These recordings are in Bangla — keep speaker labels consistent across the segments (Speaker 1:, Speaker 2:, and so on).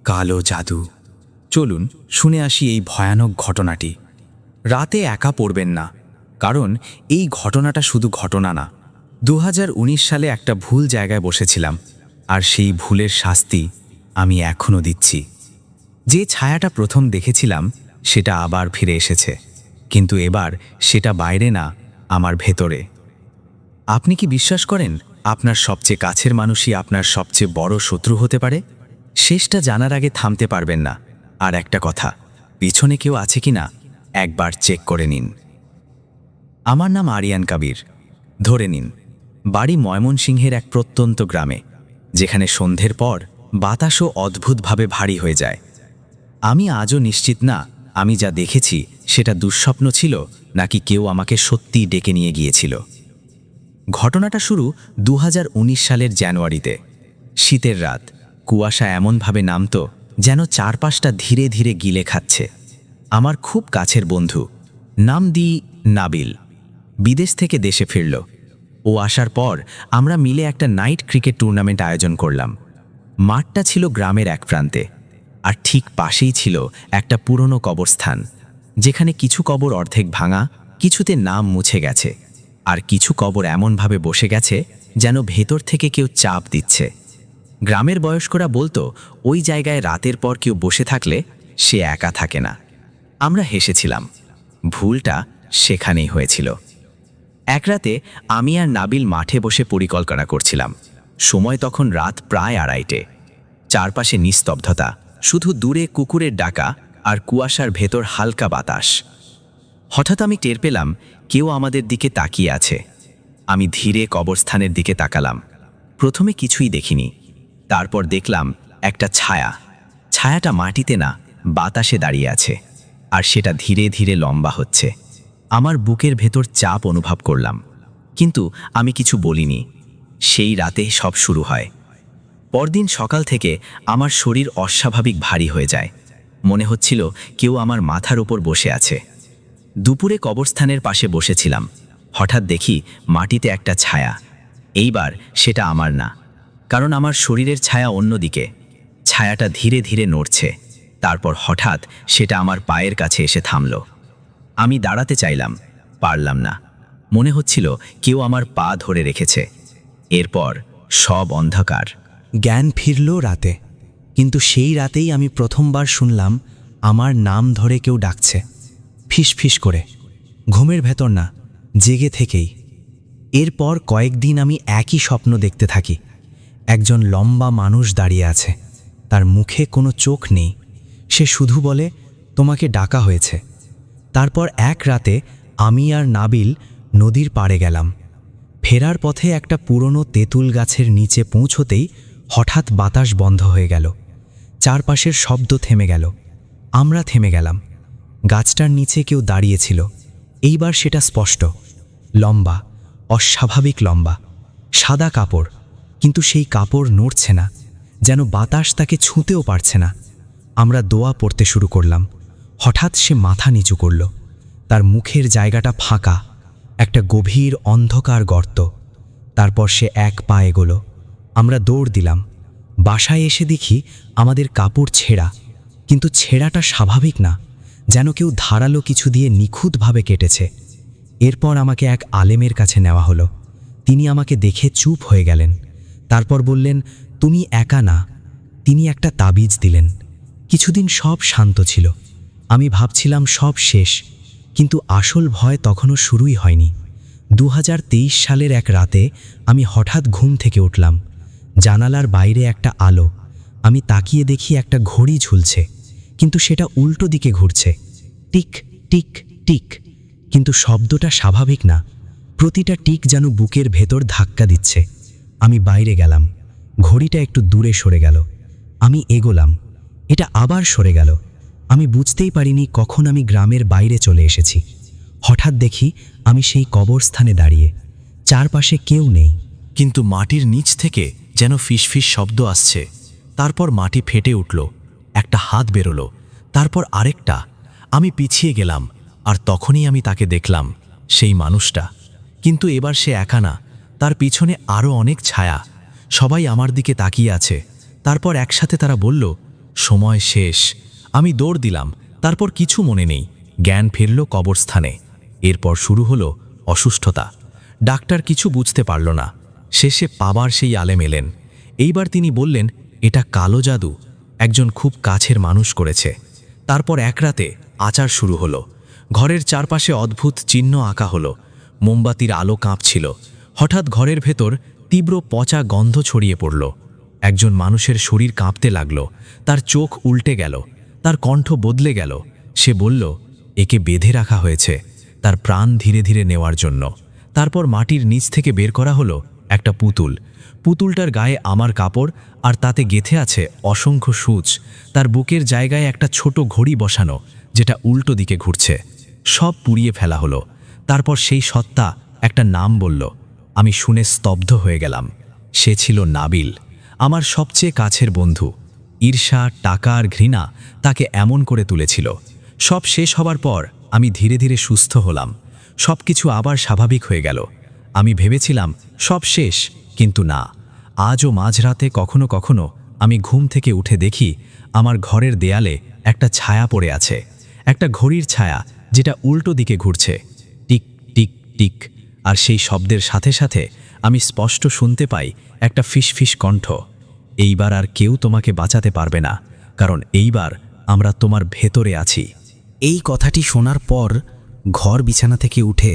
Speaker 1: কালো জাদু। চলুন শুনে আসি এই ভয়ানক ঘটনাটি। রাতে একা পড়বেন না, কারণ এই ঘটনাটা শুধু ঘটনা না। 2019 সালে একটা ভুল জায়গায় বসেছিলাম, আর সেই ভুলের শাস্তি আমি এখনও দিচ্ছি। যে ছায়াটা প্রথম দেখেছিলাম সেটা আবার ফিরে এসেছে, কিন্তু এবার সেটা বাইরে না, আমার ভেতরে। আপনি কি বিশ্বাস করেন আপনার সবচেয়ে কাছের মানুষই আপনার সবচেয়ে বড় শত্রু হতে পারে? শেষটা জানার আগে থামতে পারবেন না। আর একটা কথা, পিছনে কেউ আছে কিনা একবার চেক করে নিন। আমার নাম আরিয়ান কাবির। ধরে নিন, বাড়ি ময়মনসিংহের এক প্রত্যন্ত গ্রামে, যেখানে সন্ধ্যের পর বাতাসও অদ্ভুতভাবে ভারী হয়ে যায়। আমি আজও নিশ্চিত না আমি যা দেখেছি সেটা দুঃস্বপ্ন ছিল নাকি কেউ আমাকে সত্যিই ডেকে নিয়ে গিয়েছিল। ঘটনাটা শুরু 2019 সালের জানুয়ারিতে। শীতের রাত, কুয়াশা এমনভাবে নামতো যেন চারপাশটা ধীরে ধীরে গিলে খাচ্ছে। আমার খুব কাছের বন্ধু, নাম দিই নাবিল, বিদেশ থেকে দেশে ফিরল। ও আসার পর আমরা মিলে একটা নাইট ক্রিকেট টুর্নামেন্ট আয়োজন করলাম। মাঠটা ছিল গ্রামের এক প্রান্তে, আর ঠিক পাশেই ছিল একটা পুরনো কবরস্থান, যেখানে কিছু কবর অর্ধেক ভাঙা, কিছুতে নাম মুছে গেছে, আর কিছু কবর এমনভাবে বসে গেছে যেন ভেতর থেকে কেউ চাপ দিচ্ছে। গ্রামের বয়স্করা বলতো ওই জায়গায় রাতের পর কেউ বসে থাকলে সে একা থাকে না। আমরা হেসেছিলাম। ভুলটা সেখানেই হয়েছিল। এক রাতে আমি আর নাবিল মাঠে বসে পরিকল্পনা করছিলাম। সময় তখন রাত প্রায় 2:30। চারপাশে নিস্তব্ধতা, শুধু দূরে কুকুরের ডাকা আর কুয়াশার ভেতর হালকা বাতাস। হঠাৎ আমি টের পেলাম কেউ আমাদের দিকে তাকিয়ে আছে। আমি ধীরে কবরস্থানের দিকে তাকালাম। প্রথমে কিছুই দেখিনি, তারপর দেখলাম একটা ছায়া। ছায়াটা মাটিতে না, বাতাসে দাঁড়িয়ে আছে, আর সেটা ধীরে ধীরে লম্বা হচ্ছে। আমার বুকের ভেতর চাপ অনুভব করলাম, কিন্তু আমি কিছু বলিনি। সেই রাতে সব শুরু হয়। পরদিন সকাল থেকে আমার শরীর অস্বাভাবিক ভারী হয়ে যায়। মনে হচ্ছিল কেউ আমার মাথার উপর বসে আছে। দুপুরে কবরস্থানের পাশে বসেছিলাম। হঠাৎ দেখি মাটিতে একটা ছায়া। এইবার সেটা আমার না, কারণ আমার শরীরের ছায়া অন্যদিকে। ছায়াটা ধীরে ধীরে নড়ছে, তারপর হঠাৎ সেটা আমার পায়ের কাছে এসে থামল। আমি দাঁড়াতে চাইলাম, পারলাম না। মনে হচ্ছিল কেউ আমার পা ধরে রেখেছে। এরপর সব অন্ধকার।
Speaker 2: জ্ঞান ফিরল রাতে, কিন্তু সেই রাতেই আমি প্রথমবার শুনলাম আমার নাম ধরে কেউ ডাকছে, ফিস ফিস করে, ঘুমের ভেতর না, জেগে থেকেই। এরপর কয়েকদিন আমি একই স্বপ্ন দেখতে থাকি। একজন লম্বা মানুষ দাঁড়িয়ে আছে, তার মুখে কোনো চোখ নেই। সে শুধু বলে, তোমাকে ডাকা হয়েছে। তারপর এক রাতে আমি আর নাবিল নদীর পাড়ে গেলাম। ফেরার পথে একটা পুরনো তেঁতুল গাছের নিচে পৌঁছতেই হঠাৎ বাতাস বন্ধ হয়ে গেল। চারপাশের শব্দ থেমে গেল। আমরা থেমে গেলাম। গাছটার নিচে কেউ দাঁড়িয়েছিল। এইবার সেটা স্পষ্ট, লম্বা, অস্বাভাবিক লম্বা, সাদা কাপড়, কিন্তু সেই কাপড় নড়ছে না, যেন বাতাস তাকে ছুঁতেও পারছে না। আমরা দোয়া পড়তে শুরু করলাম। হঠাৎ সে মাথা নিচু করল। তার মুখের জায়গাটা ফাঁকা, একটা গভীর অন্ধকার গর্ত। তারপর সে এক পা এগোলো। আমরা দৌড় দিলাম। বাসায় এসে দেখি আমাদের কাপড় ছেঁড়া, কিন্তু ছেঁড়াটা স্বাভাবিক না, যেন কেউ ধারালো কিছু দিয়ে নিখুঁতভাবে কেটেছে। এরপর আমাকে এক আলেমের কাছে নেওয়া হলো। তিনি আমাকে দেখে চুপ হয়ে গেলেন। তারপর বললেন, তুমি একা না। তিনি একটা তাবিজ দিলেন। কিছুদিন সব শান্ত ছিল। আমি ভাবছিলাম সব শেষ, কিন্তু আসল ভয় তখনও শুরুই হয়নি। 2023 সালের এক রাতে আমি হঠাৎ ঘুম থেকে উঠলাম। জানালার বাইরে একটা আলো। আমি তাকিয়ে দেখি একটা ঘড়ি ঝুলছে, কিন্তু সেটা উল্টো দিকে ঘুরছে, টিক টিক টিক। কিন্তু শব্দটা স্বাভাবিক না। প্রতিটা টিক যেন বুকের ভেতর ধাক্কা দিচ্ছে। আমি বাইরে গেলাম। ঘড়িটা একটু দূরে সরে গেল। আমি এগোলাম। এটা আবার সরে গেল। আমি বুঝতেই পারিনি কখন আমি গ্রামের বাইরে চলে এসেছি। হঠাৎ দেখি আমি সেই কবরস্থানে দাঁড়িয়ে। চারপাশে কেউ নেই,
Speaker 1: কিন্তু মাটির নিচ থেকে যেন ফিসফিস শব্দ আসছে। তারপর মাটি ফেটে উঠল, একটা হাত বেরোলো, তারপর আরেকটা। আমি পিছিয়ে গেলাম, আর তখনই আমি তাকে দেখলাম, সেই মানুষটা। কিন্তু এবার সে একা না, তার পিছনে আরও অনেক ছায়া। সবাই আমার দিকে তাকিয়ে আছে। তারপর একসাথে তারা বলল,
Speaker 2: সময় শেষ। আমি দৌড় দিলাম, তারপর কিছু মনে নেই। জ্ঞান ফিরল কবরস্থানে। এরপর শুরু হলো অসুস্থতা। ডাক্তার কিছু বুঝতে পারল না। শেষে পাবার সেই আলেম এলেন। এইবার তিনি বললেন, এটা কালো জাদু, একজন খুব কাছের মানুষ করেছে। তারপর এক রাতে আচার শুরু হলো। ঘরের চারপাশে অদ্ভুত চিহ্ন আঁকা হলো। মোমবাতির আলো কাঁপছিল। হঠাৎ ঘরের ভেতর তীব্র পচা গন্ধ ছড়িয়ে পড়ল। একজন মানুষের শরীর কাঁপতে লাগল। তার চোখ উল্টে গেল, তার কণ্ঠ বদলে গেল। সে বলল, একে বেঁধে রাখা হয়েছে তার প্রাণ ধীরে ধীরে নেওয়ার জন্য। তারপর মাটির নিচ থেকে বের করা হলো একটা পুতুল। পুতুলটার গায়ে আমার কাপড়, আর তাতে গেঁথে আছে অসংখ্য সূচ। তার বুকের জায়গায় একটা ছোট ঘড়ি বসানো, যেটা উল্টো দিকে ঘুরছে। সব পুড়িয়ে ফেলা হলো। তারপর সেই সত্তা একটা নাম বলল। আমি শুনে স্তব্ধ হয়ে গেলাম। সে ছিল নাবিল, আমার সবচেয়ে কাছের বন্ধু। ঈর্ষা, টাকা আর ঘৃণা তাকে এমন করে তুলেছিল। সব শেষ হবার পর আমি ধীরে ধীরে সুস্থ হলাম। সব কিছু আবার স্বাভাবিক হয়ে গেল। আমি ভেবেছিলাম সব শেষ, কিন্তু না। আজও মাঝরাতে কখনো কখনো আমি ঘুম থেকে উঠে দেখি আমার ঘরের দেয়ালে একটা ছায়া পড়ে আছে, একটা ঘড়ির ছায়া, যেটা উল্টো দিকে ঘুরছে। Tick tick tick. আর সেই শব্দের সাথে সাথে আমি স্পষ্ট শুনতে পাই একটা ফিসফিস কণ্ঠ, এইবার আর কেউ তোমাকে বাঁচাতে পারবে না, কারণ এইবার আমরা তোমার ভেতরে আছি। এই কথাটি শোনার পর ঘর বিছানা থেকে উঠে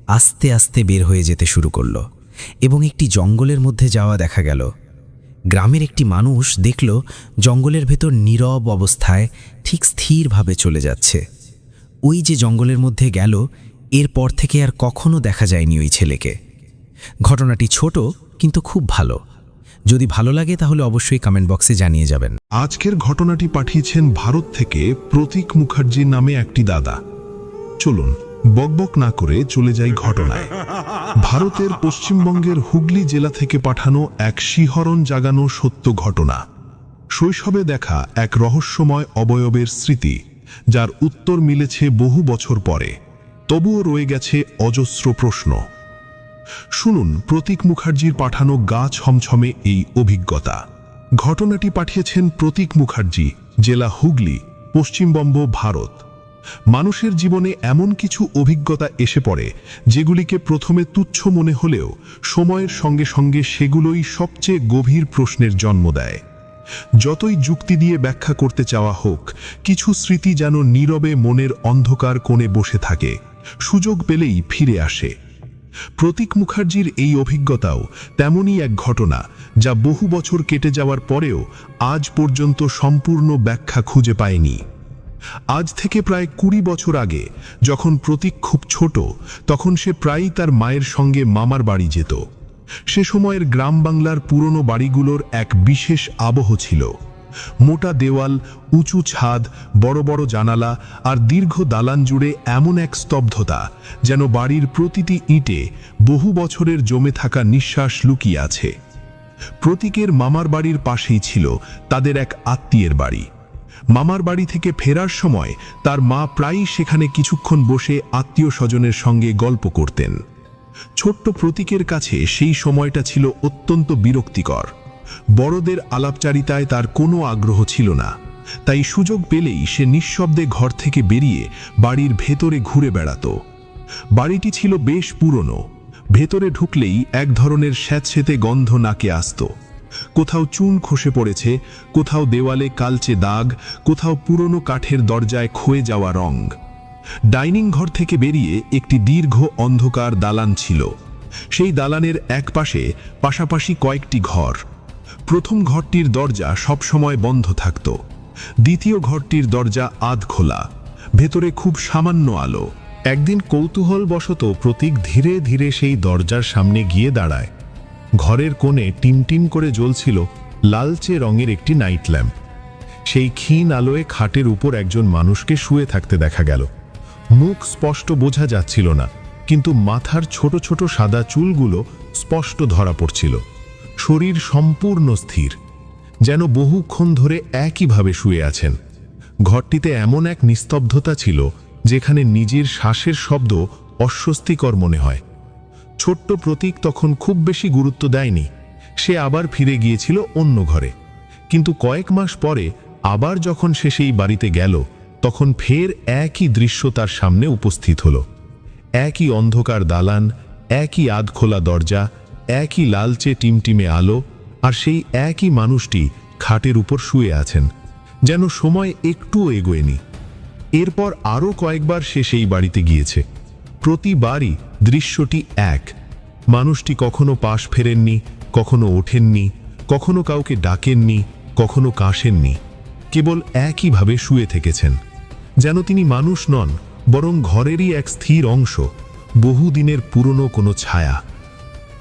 Speaker 2: আস্তে আস্তে বের হয়ে যেতে শুরু করল এবং একটি জঙ্গলের মধ্যে যাওয়া দেখা গেল। গ্রামের একটি মানুষ দেখল জঙ্গলের ভেতর নীরব অবস্থায় ঠিক স্থিরভাবে চলে যাচ্ছে। ওই যে জঙ্গলের মধ্যে গেল, এরপর থেকে আর কখনো দেখা যায়নি ওই ছেলেকে। ঘটনাটি ছোট কিন্তু খুব ভালো। যদি ভালো লাগে তাহলে অবশ্যই কমেন্ট বক্সে জানিয়ে যাবেন।
Speaker 3: আজকের ঘটনাটি পাঠিয়েছেন ভারত থেকে প্রতীক মুখার্জি নামে একটি দাদা। চলুন বকবক না করে চলে যাই ঘটনায়। ভারতের পশ্চিমবঙ্গের হুগলি জেলা থেকে পাঠানো এক শিহরণ জাগানো সত্য ঘটনা। শৈশবে দেখা এক রহস্যময় অবয়বের স্মৃতি, যার উত্তর মিলেছে বহু বছর পরে, তবুও রয়ে গেছে অজস্র প্রশ্ন। শুনুন প্রতীক মুখার্জির পাঠানো গা ছমছমে এই অভিজ্ঞতা। ঘটনাটি পাঠিয়েছেন প্রতীক মুখার্জি, জেলা হুগলি, পশ্চিমবঙ্গ, ভারত। মানুষের জীবনে এমন কিছু অভিজ্ঞতা এসে পড়ে যেগুলিকে প্রথমে তুচ্ছ মনে হলেও সময়ের সঙ্গে সঙ্গে সেগুলোই সবচেয়ে গভীর প্রশ্নের জন্ম দেয়। যতই যুক্তি দিয়ে ব্যাখ্যা করতে চাওয়া হোক, কিছু স্মৃতি যেন নীরবে মনের অন্ধকার কোণে বসে থাকে, সুযোগ পেলেই ফিরে আসে। প্রতীক মুখার্জির এই অভিজ্ঞতাও তেমনই এক ঘটনা, যা বহু বছর কেটে যাওয়ার পরেও আজ পর্যন্ত সম্পূর্ণ ব্যাখ্যা খুঁজে পায়নি। আজ থেকে প্রায় 20 বছর আগে যখন প্রতীক খুব ছোট, তখন সে প্রায়ই তার মায়ের সঙ্গে মামার বাড়ি যেত। সে সময়ের গ্রাম বাংলার পুরনো বাড়িগুলোর এক বিশেষ আবহ ছিল। মোটা দেওয়াল, উঁচু ছাদ, বড় বড় জানালা আর দীর্ঘ দালান জুড়ে এমন এক স্তব্ধতা, যেন বাড়ির প্রতিটি ইঁটে বহু বছরের জমে থাকা নিঃশ্বাস লুকিয়ে আছে। প্রতীকের মামার বাড়ির পাশেই ছিল তাদের এক আত্মীয়ের বাড়ি। মামার বাড়ি থেকে ফেরার সময় তার মা প্রায়ই সেখানে কিছুক্ষণ বসে আত্মীয় স্বজনের সঙ্গে গল্প করতেন। ছোট্ট প্রতীকের কাছে সেই সময়টা ছিল অত্যন্ত বিরক্তিকর। বড়দের আলাপচারিতায় তার কোনো আগ্রহ ছিল না, তাই সুযোগ পেলেই সে নিঃশব্দে ঘর থেকে বেরিয়ে বাড়ির ভেতরে ঘুরে বেড়াত। বাড়িটি ছিল বেশ পুরনো। ভেতরে ঢুকলেই এক ধরনের স্যাঁতসেঁতে গন্ধ নাকে আসত। কোথাও চুন খসে পড়েছে, কোথাও দেওয়ালে কালচে দাগ, কোথাও পুরনো কাঠের দরজায় ক্ষয়ে যাওয়া রং। ডাইনিং ঘর থেকে বেরিয়ে একটি দীর্ঘ অন্ধকার দালান ছিল। সেই দালানের এক পাশে পাশাপাশি কয়েকটি ঘর। প্রথম ঘরটির দরজা সবসময় বন্ধ থাকত। দ্বিতীয় ঘরটির দরজা আধ খোলা, ভেতরে খুব সামান্য আলো। একদিন কৌতূহলবশত প্রতীক ধীরে ধীরে সেই দরজার সামনে গিয়ে দাঁড়ায়। ঘরের কোণে টিমটিম করে জ্বলছিল লালচে রঙের একটি নাইট ল্যাম্প। সেই ক্ষীণ আলোয় খাটের উপর একজন মানুষকে শুয়ে থাকতে দেখা গেল। মুখ স্পষ্ট বোঝা যাচ্ছিল না, কিন্তু মাথার ছোট ছোট সাদা চুলগুলো স্পষ্ট ধরা পড়ছিল। শরীর সম্পূর্ণ স্থির, যেন বহুক্ষণ ধরে একইভাবে শুয়ে আছেন। ঘরটিতে এমন এক নিস্তব্ধতা ছিল যেখানে নিজের শ্বাসের শব্দ অস্বস্তিকর মনে হয়। ছোট্ট প্রতীক তখন খুব বেশি গুরুত্ব দেয়নি। সে আবার ফিরে গিয়েছিল অন্য ঘরে। কিন্তু কয়েক মাস পরে আবার যখন সে সেই বাড়িতে গেল, তখন ফের একই দৃশ্য তার সামনে উপস্থিত হলো। একই অন্ধকার দালান, একই আধখোলা দরজা, একই লালচে টিমটিমে আলো, আর সেই একই মানুষটি খাটের উপর শুয়ে আছেন, যেন সময় একটুও এগোয়নি। এরপর আরও কয়েকবার সে সেই বাড়িতে গিয়েছে। প্রতিবারই দৃশ্যটি এক। মানুষটি কখনো পাশ ফেরেননি, কখনো ওঠেননি, কখনো কাউকে ডাকেননি, কখনো কাশেননি, কেবল একইভাবে শুয়ে থেকেছেন, যেন তিনি মানুষ নন, বরং ঘরেরই এক স্থির অংশ, বহুদিনের পুরনো কোনো ছায়া।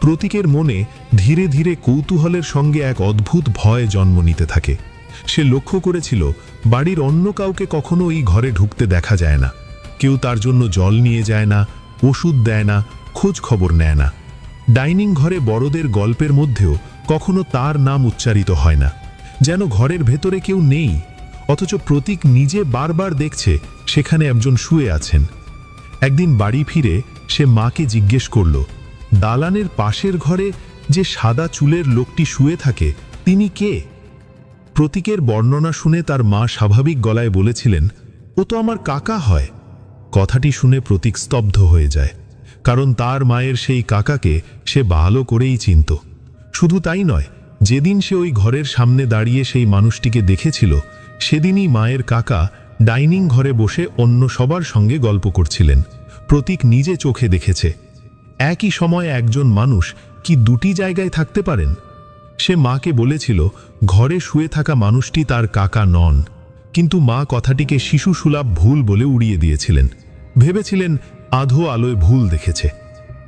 Speaker 3: প্রতীকের মনে ধীরে ধীরে কৌতূহলের সঙ্গে এক অদ্ভুত ভয় জন্ম নিতে থাকে। সে লক্ষ্য করেছিল বাড়ির অন্য কাউকে কখনো এই ঘরে ঢুকতে দেখা যায় না। কেউ তার জন্য জল নিয়ে যায় না, ওষুধ দেয় না, খোঁজ খবর নেয় না। ডাইনিং ঘরে বড়দের গল্পের মধ্যেও কখনো তার নাম উচ্চারিত হয় না, যেন ঘরের ভেতরে কেউ নেই। অথচ প্রতীক নিজে বারবার দেখছে সেখানে একজন শুয়ে আছেন। একদিন বাড়ি ফিরে সে মাকে জিজ্ঞেস করল, দালানের পাশের ঘরে যে সাদা চুলের লোকটি শুয়ে থাকে, তিনি কে? প্রতীকের বর্ণনা শুনে তার মা স্বাভাবিক গলায় বলেছিলেন, ও তো আমার কাকা হয়। কথাটি শুনে প্রতীক স্তব্ধ হয়ে যায়, কারণ তার মায়ের সেই কাকাকে সে ভালো করেই চিনত। শুধু তাই নয়, যেদিন সে ওই ঘরের সামনে দাঁড়িয়ে সেই মানুষটিকে দেখেছিল, সেদিনই মায়ের কাকা ডাইনিং ঘরে বসে অন্য সবার সঙ্গে গল্প করছিলেন। প্রতীক নিজে চোখে দেখেছে। একই সময়ে একজন মানুষ কি দুটি জায়গায় থাকতে পারেন? সে মাকে বলেছিল ঘরে শুয়ে থাকা মানুষটি তার কাকা নন, কিন্তু মা কথাটিকে শিশুসুলভ ভুল বলে উড়িয়ে দিয়েছিলেন। ভেবেছিলেন আধো আলোয় ভুল দেখেছে।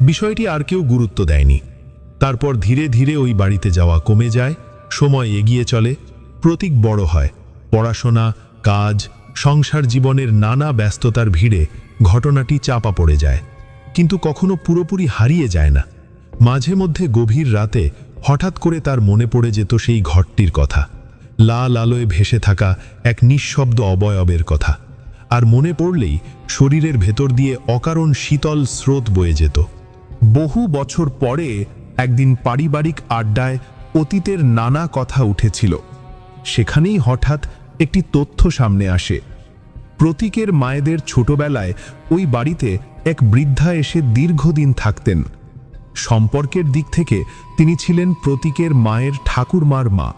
Speaker 3: বিষয়টি আর কেউ গুরুত্ব দেয়নি। তারপর ধীরে ধীরে ওই বাড়িতে যাওয়া কমে যায়, সময় এগিয়ে চলে, প্রতীক বড় হয়। পড়াশোনা, কাজ, সংসার জীবনের নানা ব্যস্ততার ভিড়ে ঘটনাটি চাপা পড়ে যায়, কিন্তু কখনো পুরোপুরি হারিয়ে যায় না। মাঝে মধ্যে গভীর রাতে হঠাৎ করে তার মনে পড়ে যেত সেই ঘরটির কথা, লাল আলোয় ভেসে থাকা এক নিঃশব্দ অবয়বের কথা। আর মনে পড়লেই শরীরের ভেতর দিয়ে অকারণ শীতল স্রোত বয়ে যেত। বহু বছর পরে একদিন পারিবারিক আড্ডায় অতীতের নানা কথা উঠেছিল। সেখানেই হঠাৎ একটি তথ্য সামনে আসে। প্রতীকের মায়েদের ছোটবেলায় ওই বাড়িতে এক বৃদ্ধা এসে দীর্ঘদিন থাকতেন। সম্পর্কের দিক থেকে তিনি ছিলেন প্রতীকের মায়ের ঠাকুরমার মা।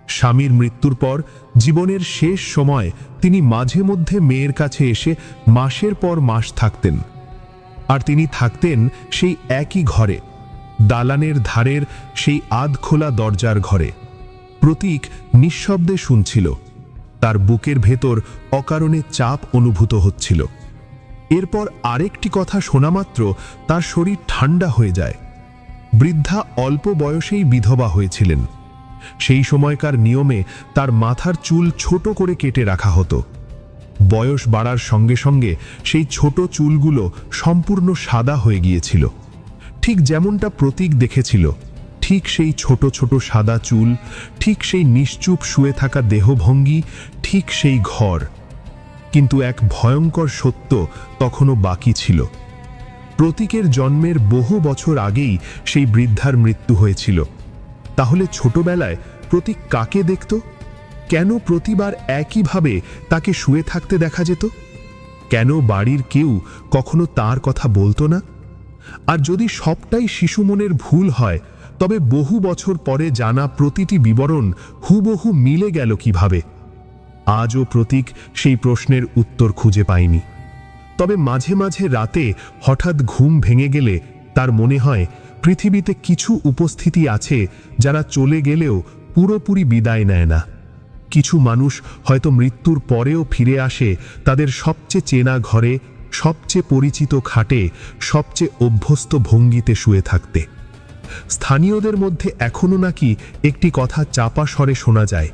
Speaker 3: স্বামীর মৃত্যুর পর জীবনের শেষ সময় তিনি মাঝে মধ্যে মেয়ের কাছে এসে মাসের পর মাস থাকতেন। আর তিনি থাকতেন সেই একই ঘরে, দালানের ধারের সেই আধখোলা দরজার ঘরে। প্রতীক নিঃশব্দে শুনছিল। তার বুকের ভেতর অকারণে চাপ অনুভূত হচ্ছিল। এরপর আরেকটি কথা শোনামাত্র তার শরীর ঠান্ডা হয়ে যায়। বৃদ্ধা অল্প বয়সেই বিধবা হয়েছিলেন। সেই সময়কার নিয়মে তার মাথার চুল ছোট করে কেটে রাখা হতো। বয়স বাড়ার সঙ্গে সঙ্গে সেই ছোট চুলগুলো সম্পূর্ণ সাদা হয়ে গিয়েছিল। ঠিক যেমনটা প্রতীক দেখেছিল, ঠিক সেই ছোট ছোট সাদা চুল, ঠিক সেই নিশ্চুপ শুয়ে থাকা দেহভঙ্গি, ঠিক সেই ঘর। কিন্তু এক ভয়ঙ্কর সত্য তখনও বাকি ছিল। প্রতীকের জন্মের বহু বছর আগেই সেই বৃদ্ধার মৃত্যু হয়েছিল। তাহলে ছোটবেলায় প্রতীক কাকে দেখত? কেন প্রতিবার একইভাবে তাকে শুয়ে থাকতে দেখা যেত? কেন বাড়ির কেউ কখনো তার কথা বলতো না? আর যদি সবটাই শিশু মনের ভুল হয়, তবে বহু বছর পরে জানা প্রতিটি বিবরণ হুবহু মিলে গেল কিভাবে? আজও প্রতীক সেই প্রশ্নের উত্তর খুঁজে পায়নি। তবে মাঝে মাঝে রাতে হঠাৎ ঘুম ভেঙে গেলে তার মনে হয় পৃথিবীতে কিছু উপস্থিতি আছে যারা চলে গেলেও পুরোপুরি বিদায় নেয় না। কিছু মানুষ হয়তো মৃত্যুর পরেও ফিরে আসে তাদের সবচেয়ে চেনা ঘরে, সবচেয়ে পরিচিত খাটে, সবচেয়ে অভ্যস্ত ভঙ্গিতে শুয়ে থাকতে। স্থানীয়দের মধ্যে এখনো নাকি একটি কথা চাপা স্বরে শোনা যায়,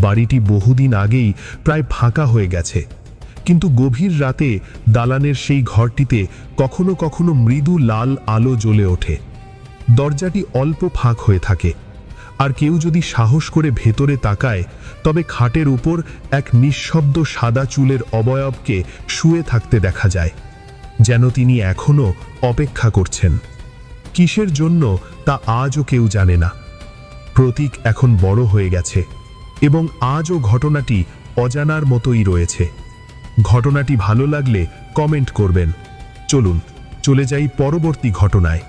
Speaker 3: বাড়িটি বহুদিন আগেই প্রায় ফাঁকা হয়ে গেছে, কিন্তু গভীর রাতে দালানের সেই ঘরটিতে কখনো কখনো মৃদু লাল আলো জ্বলে ওঠে। দরজাটি অল্প ফাঁক হয়ে থাকে, আর কেউ যদি সাহস করে ভেতরে তাকায়, তবে খাটের উপর এক নিঃশব্দ সাদা চুলের অবয়বকে শুয়ে থাকতে দেখা যায়, যেন তিনি এখনো অপেক্ষা করছেন। কিসের জন্য তা আজও কেউ জানে না। প্রতীক এখন বড় হয়ে গেছে, এবং আজও ঘটনাটি অজানার মতোই রয়েছে। ঘটনাটি ভালো লাগলে কমেন্ট করবেন। চলুন চলে যাই পরবর্তী ঘটনায়।